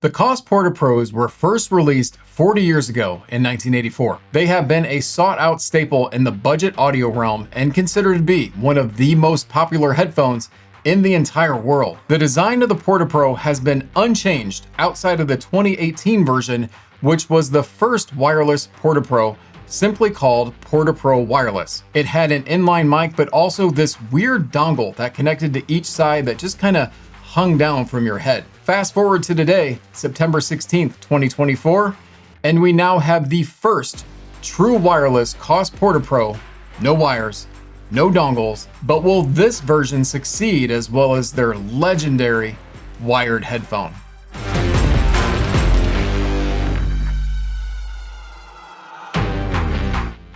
The KOSS Porta Pros were first released 40 years ago in 1984. They have been a sought-out staple in the budget audio realm and considered to be one of the most popular headphones in the entire world. The design of the Porta Pro has been unchanged outside of the 2018 version, which was the first wireless Porta Pro, simply called Porta Pro Wireless. It had an inline mic, but also this weird dongle that connected to each side that just kind of hung down from your head. Fast forward to today, September 16th, 2024, and we now have the first true wireless KOSS Porta Pro, no wires, no dongles, but will this version succeed as well as their legendary wired headphone?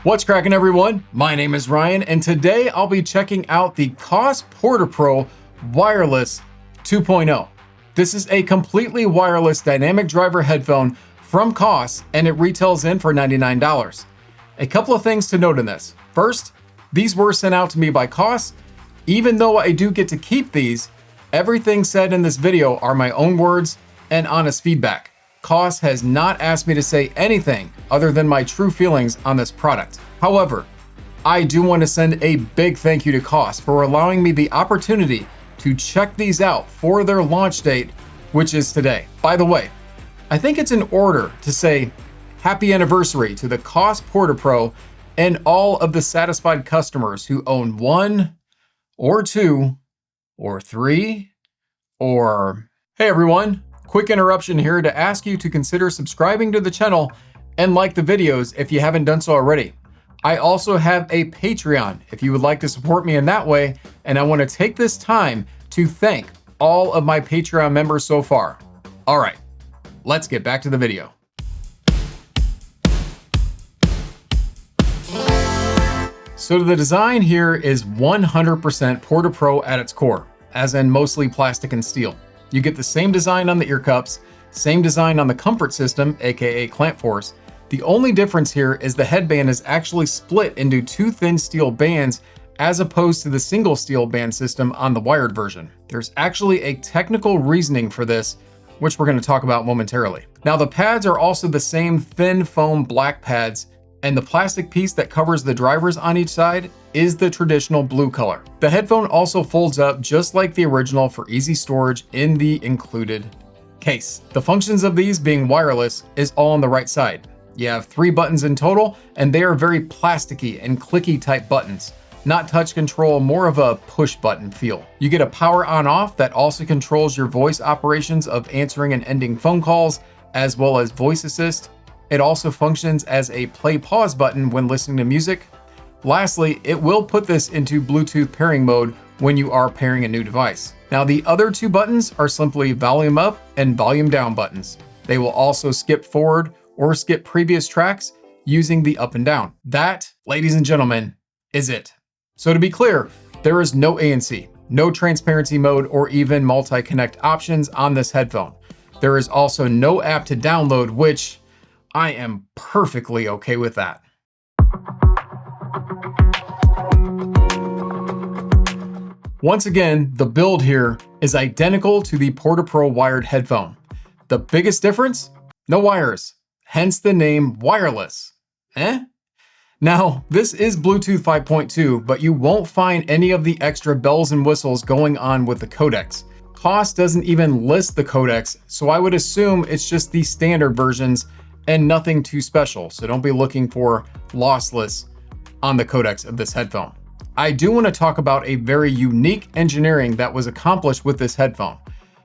What's cracking, everyone? My name is Ryan, and today I'll be checking out the KOSS Porta Pro Wireless 2.0. This is a completely wireless dynamic driver headphone from KOSS, and it retails in for $99. A couple of things to note in this. First, these were sent out to me by KOSS. Even though I do get to keep these, everything said in this video are my own words and honest feedback. KOSS has not asked me to say anything other than my true feelings on this product. However, I do want to send a big thank you to KOSS for allowing me the opportunity to check these out for their launch date, which is today. By the way, I think it's in order to say happy anniversary to the KOSS Porta Pro and all of the satisfied customers who own 1 or 2 or 3 or... Hey everyone, quick interruption here to ask you to consider subscribing to the channel and like the videos if you haven't done so already. I also have a Patreon if you would like to support me in that way, and I want to take this time to thank all of my Patreon members so far. All right, let's get back to the video. So the design here is 100% Porta Pro at its core, as in mostly plastic and steel. You get the same design on the ear cups, same design on the comfort system, aka clamp force. The only difference here is the headband is actually split into 2 thin steel bands as opposed to the single steel band system on the wired version. There's actually a technical reasoning for this, which we're going to talk about momentarily. Now the pads are also the same thin foam black pads, and the plastic piece that covers the drivers on each side is the traditional blue color. The headphone also folds up just like the original for easy storage in the included case. The functions of these being wireless is all on the right side. You have 3 buttons in total, and they are very plasticky and clicky type buttons. Not touch control, more of a push button feel. You get a power on off that also controls your voice operations of answering and ending phone calls, as well as voice assist. It also functions as a play pause button when listening to music. Lastly, it will put this into Bluetooth pairing mode when you are pairing a new device. Now the other 2 buttons are simply volume up and volume down buttons. They will also skip forward or skip previous tracks using the up and down. That, ladies and gentlemen, is it. So to be clear, there is no ANC, no transparency mode, or even multi-connect options on this headphone. There is also no app to download, which I am perfectly okay with that. Once again, the build here is identical to the Porta Pro wired headphone. The biggest difference? No wires. Hence the name wireless. Now, this is Bluetooth 5.2, but you won't find any of the extra bells and whistles going on with the codecs. KOSS doesn't even list the codecs, so I would assume it's just the standard versions and nothing too special, so don't be looking for lossless on the codecs of this headphone. I do want to talk about a very unique engineering that was accomplished with this headphone.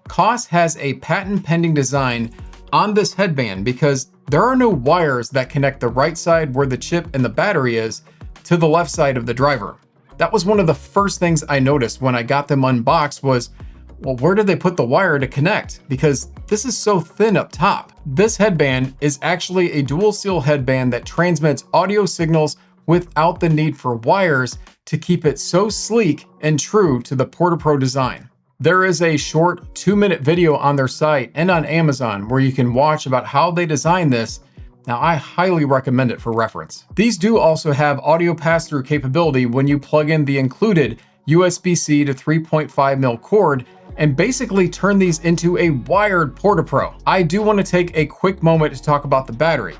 KOSS has a patent pending design on this headband because there are no wires that connect the right side where the chip and the battery is to the left side of the driver. That was one of the first things I noticed when I got them unboxed was, well, where did they put the wire to connect? Because this is so thin up top. This headband is actually a dual seal headband that transmits audio signals without the need for wires to keep it so sleek and true to the Porta Pro design. There is a short 2-minute video on their site and on Amazon where you can watch about how they designed this. Now, I highly recommend it for reference. These do also have audio pass-through capability when you plug in the included USB-C to 3.5mm cord, and basically turn these into a wired Porta Pro. I do want to take a quick moment to talk about the battery.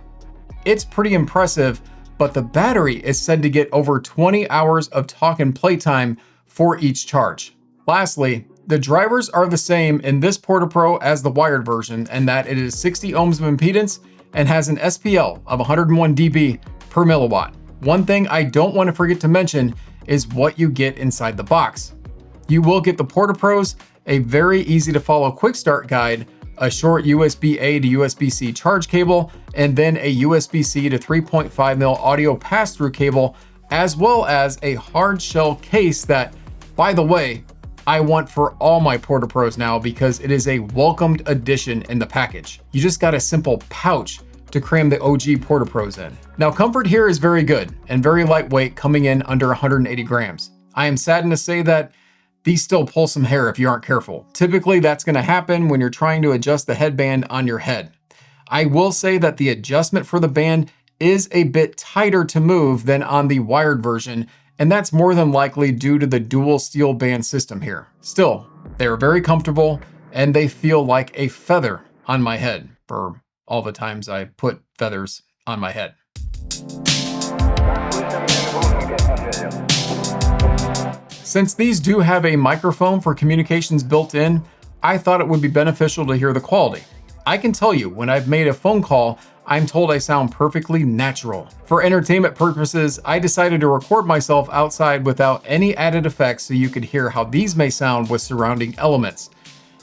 It's pretty impressive, but the battery is said to get over 20 hours of talk and play time for each charge. Lastly, the drivers are the same in this Porta Pro as the wired version, and that it is 60 ohms of impedance and has an SPL of 101 dB per milliwatt. One thing I don't want to forget to mention is what you get inside the box. You will get the Porta Pros, a very easy to follow quick start guide, a short USB-A to USB-C charge cable, and then a USB-C to 3.5mm audio pass-through cable, as well as a hard shell case that, by the way, I want for all my Porta Pros now because it is a welcomed addition in the package. You just got a simple pouch to cram the OG Porta Pros in. Now, comfort here is very good and very lightweight, coming in under 180 grams. I am saddened to say that these still pull some hair if you aren't careful. Typically, that's going to happen when you're trying to adjust the headband on your head. I will say that the adjustment for the band is a bit tighter to move than on the wired version, and that's more than likely due to the dual steel band system here. Still, they are very comfortable and they feel like a feather on my head for all the times I put feathers on my head. Since these do have a microphone for communications built in, I thought it would be beneficial to hear the quality. I can tell you, when I've made a phone call, I'm told I sound perfectly natural. For entertainment purposes, I decided to record myself outside without any added effects so you could hear how these may sound with surrounding elements.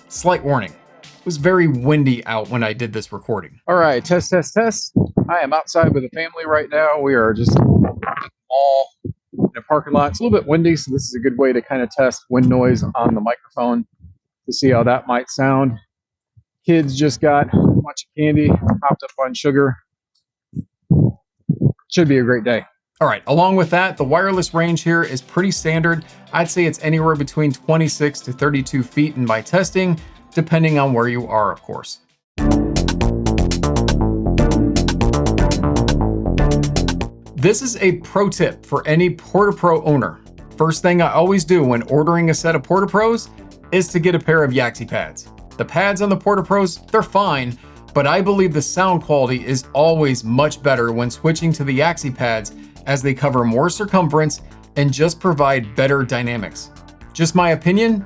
Slight warning, it was very windy out when I did this recording. All right, test, test, test. I am outside with the family right now. We are just all in a parking lot. It's a little bit windy, so this is a good way to kind of test wind noise on the microphone to see how that might sound. Kids just got a bunch of candy, hopped up on sugar. Should be a great day. All right, along with that, the wireless range here is pretty standard. I'd say it's anywhere between 26 to 32 feet in my testing, depending on where you are, of course. This is a pro tip for any Porta Pro owner. First thing I always do when ordering a set of Porta Pros is to get a pair of Yaxi Pads. The pads on the Porta Pros, they're fine, but I believe the sound quality is always much better when switching to the Yaxi Pads as they cover more circumference and just provide better dynamics. Just my opinion,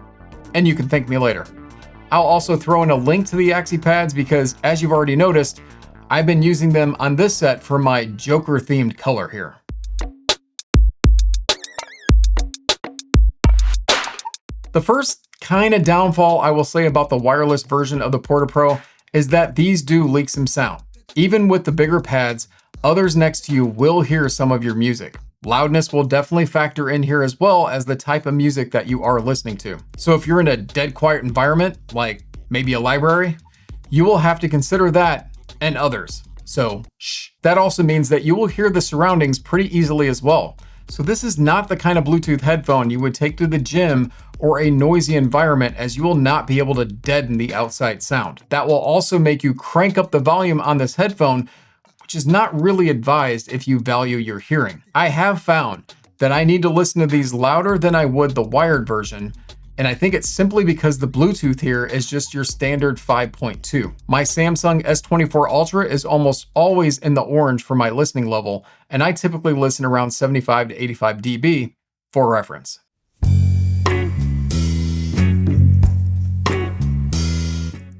and you can thank me later. I'll also throw in a link to the Yaxi Pads because, as you've already noticed, I've been using them on this set for my Joker themed color here. The first kind of downfall I will say about the wireless version of the Porta Pro is that these do leak some sound. Even with the bigger pads, others next to you will hear some of your music. Loudness will definitely factor in here as well as the type of music that you are listening to. So if you're in a dead quiet environment, like maybe a library, you will have to consider that and others. So shh. That also means that you will hear the surroundings pretty easily as well. So this is not the kind of Bluetooth headphone you would take to the gym or a noisy environment, as you will not be able to deaden the outside sound. That will also make you crank up the volume on this headphone, which is not really advised if you value your hearing. I have found that I need to listen to these louder than I would the wired version, and I think it's simply because the Bluetooth here is just your standard 5.2. My Samsung S24 Ultra is almost always in the orange for my listening level, and I typically listen around 75 to 85 dB for reference.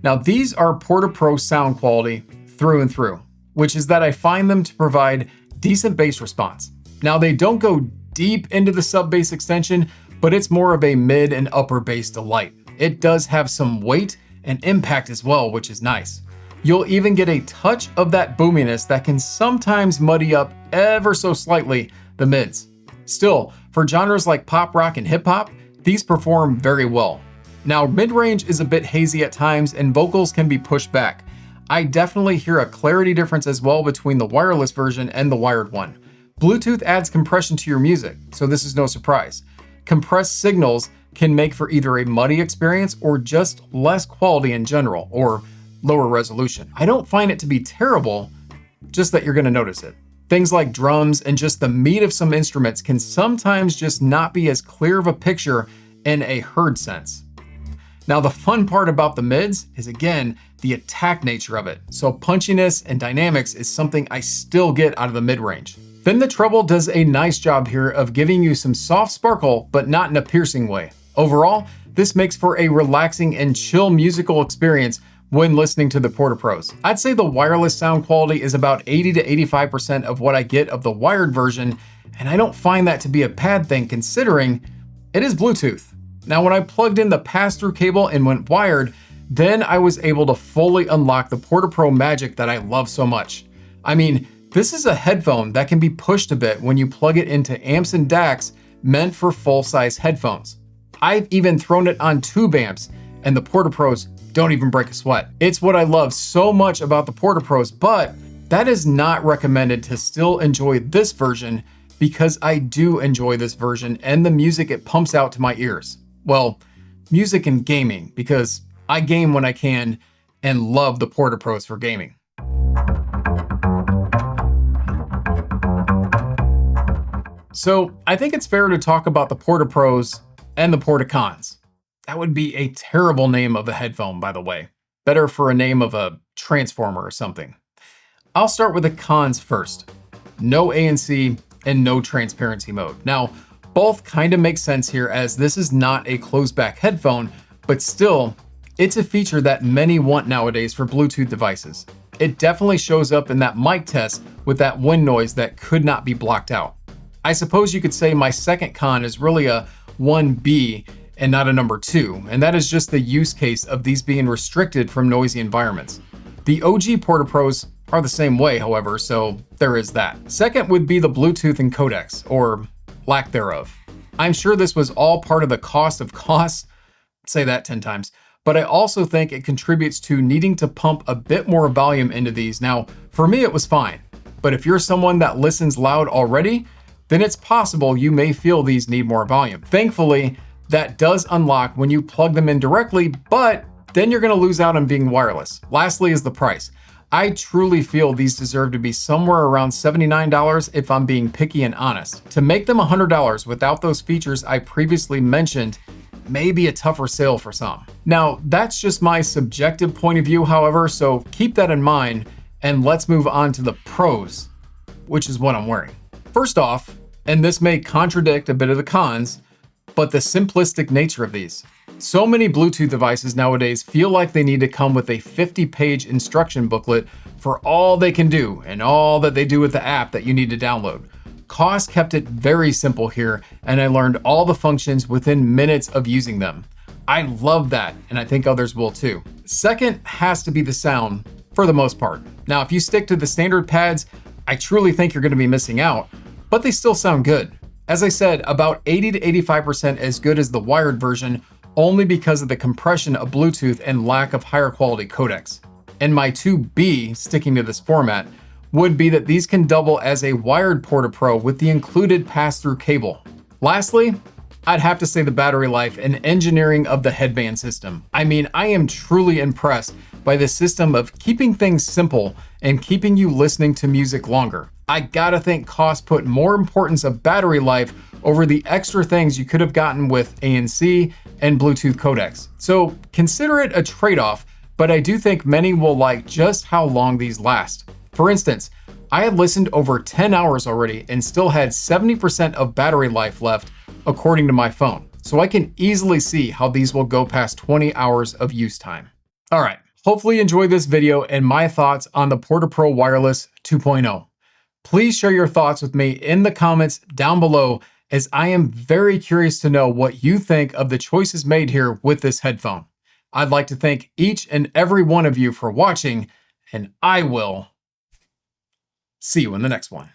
Now these are Porta Pro sound quality through and through, which is that I find them to provide decent bass response. Now they don't go deep into the sub bass extension, but it's more of a mid and upper bass delight. It does have some weight and impact as well, which is nice. You'll even get a touch of that boominess that can sometimes muddy up ever so slightly the mids. Still, for genres like pop rock and hip hop, these perform very well. Now, mid-range is a bit hazy at times and vocals can be pushed back. I definitely hear a clarity difference as well between the wireless version and the wired one. Bluetooth adds compression to your music, so this is no surprise. Compressed signals can make for either a muddy experience or just less quality in general, or lower resolution. I don't find it to be terrible, just that you're gonna notice it. Things like drums and just the meat of some instruments can sometimes just not be as clear of a picture in a heard sense. Now, the fun part about the mids is, again, the attack nature of it. So punchiness and dynamics is something I still get out of the mid-range. Then the treble does a nice job here of giving you some soft sparkle, but not in a piercing way. Overall, this makes for a relaxing and chill musical experience when listening to the Porta Pros. I'd say the wireless sound quality is about 80 to 85% of what I get of the wired version, and I don't find that to be a bad thing considering it is Bluetooth. Now, when I plugged in the pass-through cable and went wired, then I was able to fully unlock the Porta Pro magic that I love so much. I mean, this is a headphone that can be pushed a bit when you plug it into amps and DACs meant for full-size headphones. I've even thrown it on tube amps, and the Porta Pros don't even break a sweat. It's what I love so much about the Porta Pros, but that is not recommended to still enjoy this version because I do enjoy this version and the music it pumps out to my ears. Well, music and gaming, because I game when I can and love the Porta Pros for gaming. So I think it's fair to talk about the Porta Pros and the Porta Cons. That would be a terrible name of a headphone, by the way. Better for a name of a transformer or something. I'll start with the cons first. No ANC and no transparency mode. Now, both kind of make sense here as this is not a closed back headphone, but still, it's a feature that many want nowadays for Bluetooth devices. It definitely shows up in that mic test with that wind noise that could not be blocked out. I suppose you could say my second con is really a 1B and not a number 2, and that is just the use case of these being restricted from noisy environments. The OG Porta Pros are the same way, however, so there is that. Second would be the Bluetooth and codecs, or lack thereof. I'm sure this was all part of the cost of KOSS, say that 10 times, but I also think it contributes to needing to pump a bit more volume into these. Now, for me it was fine, but if you're someone that listens loud already, then it's possible you may feel these need more volume. Thankfully, that does unlock when you plug them in directly, but then you're gonna lose out on being wireless. Lastly is the price. I truly feel these deserve to be somewhere around $79 if I'm being picky and honest. To make them $100 without those features I previously mentioned may be a tougher sale for some. Now, that's just my subjective point of view, however, so keep that in mind, and let's move on to the pros, which is what I'm wearing. First off, and this may contradict a bit of the cons, but the simplistic nature of these. So many Bluetooth devices nowadays feel like they need to come with a 50-page instruction booklet for all they can do and all that they do with the app that you need to download. KOSS kept it very simple here, and I learned all the functions within minutes of using them. I love that, and I think others will too. Second has to be the sound, for the most part. Now, if you stick to the standard pads, I truly think you're gonna be missing out, but they still sound good. As I said, about 80 to 85% as good as the wired version, only because of the compression of Bluetooth and lack of higher quality codecs. And my 2B, sticking to this format, would be that these can double as a wired Porta Pro with the included pass-through cable. Lastly, I'd have to say the battery life and engineering of the headband system. I mean, I am truly impressed by the system of keeping things simple and keeping you listening to music longer. I gotta think KOSS put more importance of battery life over the extra things you could have gotten with ANC and Bluetooth codecs. So consider it a trade-off, but I do think many will like just how long these last. For instance, I had listened over 10 hours already and still had 70% of battery life left according to my phone. So I can easily see how these will go past 20 hours of use time. All right, hopefully you enjoyed this video and my thoughts on the Porta Pro Wireless 2.0. Please share your thoughts with me in the comments down below, as I am very curious to know what you think of the choices made here with this headphone. I'd like to thank each and every one of you for watching, and I will see you in the next one.